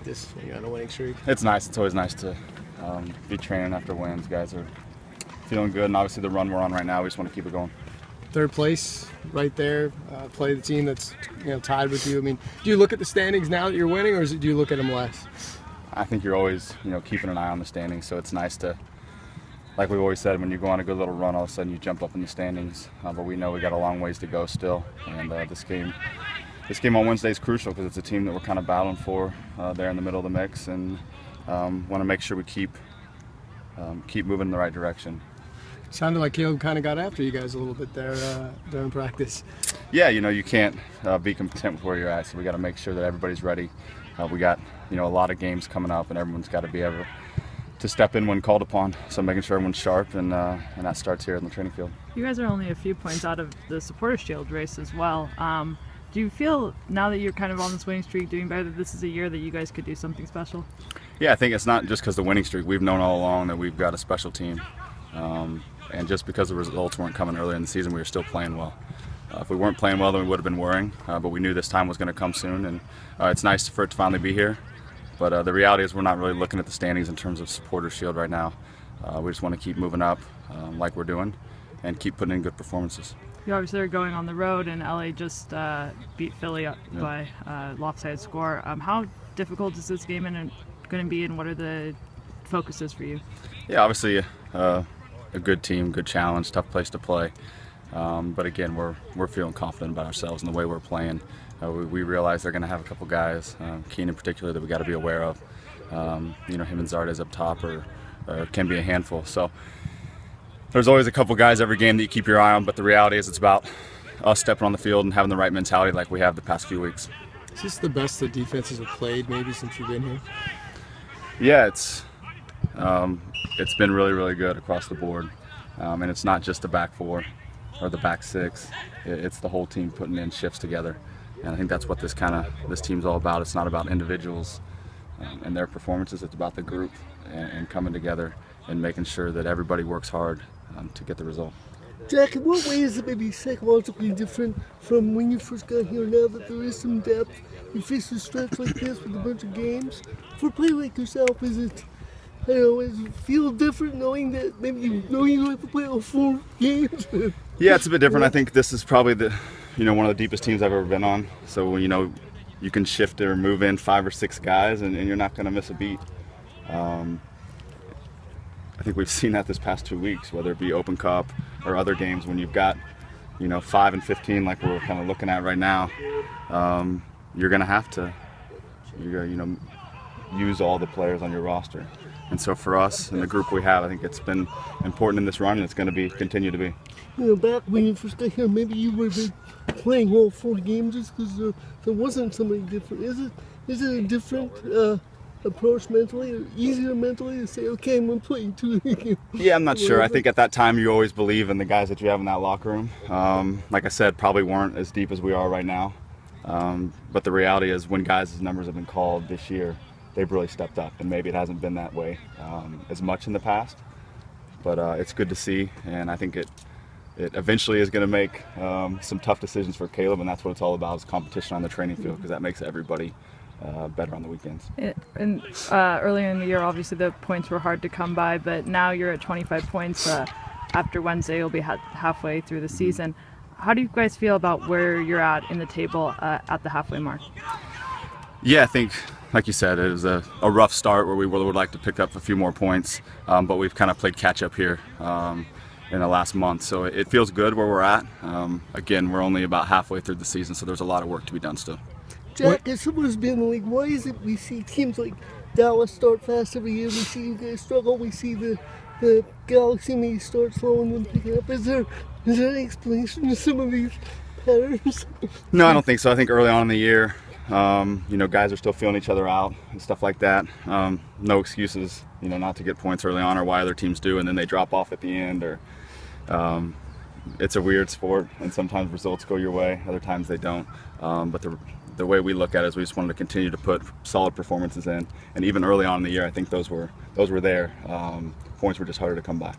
practice when you're on a winning streak? It's nice. It's always nice to be training after wins. Guys are feeling good, and obviously the run we're on right now, we just want to keep it going. Third place, right there. Play the team that's tied with you. I mean, do you look at the standings now that you're winning, or do you look at them less? I think you're always keeping an eye on the standings, so it's nice to, like we've always said, when you go on a good little run, all of a sudden you jump up in the standings. But we know we got a long ways to go still, and this game on Wednesday is crucial because it's a team that we're kind of battling for there in the middle of the mix, and want to make sure we keep moving in the right direction. Sounded like Caleb kind of got after you guys a little bit there during practice. Yeah, you can't be content with where you're at, so we got to make sure that everybody's ready. We got a lot of games coming up, and everyone's got to be able to step in when called upon. So making sure everyone's sharp, and that starts here in the training field. You guys are only a few points out of the Supporters' Shield race as well. Do you feel now that you're kind of on this winning streak, doing better, that this is a year that you guys could do something special? Yeah, I think it's not just because of the winning streak. We've known all along that we've got a special team. And just because the results weren't coming earlier in the season, we were still playing well. If we weren't playing well, then we would have been worrying, but we knew this time was going to come soon, and it's nice for it to finally be here. But the reality is we're not really looking at the standings in terms of Supporters' Shield right now. We just want to keep moving up like we're doing and keep putting in good performances. You obviously are going on the road, and LA just beat Philly up by a lopsided score. How difficult is this game going to be, and what are the focuses for you? Yeah, obviously a good team, good challenge, tough place to play. But again, we're feeling confident about ourselves and the way we're playing. We realize they're going to have a couple guys, Keen in particular, that we got to be aware of. Him and Zardes up top can be a handful. So there's always a couple guys every game that you keep your eye on. But the reality is, it's about us stepping on the field and having the right mentality, like we have the past few weeks. Is this the best the defenses have played, maybe, since you've been here? Yeah, it's been really, really good across the board, and it's not just the back four or the back six. It's the whole team putting in shifts together, and I think that's what this team's all about. It's not about individuals and their performances. It's about the group and coming together and making sure that everybody works hard to get the result. Jack, in what way is it maybe psychologically different from when you first got here, now that there is some depth? You face a stretch like this with a bunch of games. For a player like yourself, is it, does it feel different knowing that maybe you know you don't have to play all 4 games? Yeah, it's a bit different. I think this is probably one of the deepest teams I've ever been on. So you can shift or move in 5 or 6 guys, and you're not going to miss a beat. I think we've seen that this past 2 weeks, whether it be Open Cup or other games, when you've got 5 and 15 like we're kind of looking at right now. You're going to have to use all the players on your roster. And so for us and the group we have, I think it's been important in this run, and it's going to continue to be. Back when you first got here, maybe you would have been playing all 4 games just because there wasn't somebody different. Is it a different approach mentally, or easier mentally to say, okay, I'm going to play 2 games? Yeah, I'm not sure. I think at that time you always believe in the guys that you have in that locker room. Like I said, probably weren't as deep as we are right now. But the reality is, when guys' numbers have been called this year, they've really stepped up, and maybe it hasn't been that way as much in the past. But it's good to see, and I think it eventually is going to make some tough decisions for Caleb, and that's what it's all about, is competition on the training field, because that makes everybody better on the weekends. And earlier in the year, obviously the points were hard to come by, but now you're at 25 points. After Wednesday, you'll be halfway through the season. How do you guys feel about where you're at in the table at the halfway mark? Yeah, I think, like you said, it was a rough start where we would like to pick up a few more points, but we've kind of played catch up here in the last month, so it feels good where we're at. Again, we're only about halfway through the season, so there's a lot of work to be done still. Jack, as someone who's been in the league, why is it we see teams like Dallas start fast every year, we see you guys struggle, we see the Galaxy maybe start slow and then pick up? Is there any explanation to some of these patterns? No, I don't think so. I think early on in the year, guys are still feeling each other out and stuff like that. No excuses, not to get points early on, or why other teams do, and then they drop off at the end. Or it's a weird sport, and sometimes results go your way, other times they don't. But the way we look at it is we just wanted to continue to put solid performances in, and even early on in the year, I think those were there. Points were just harder to come by.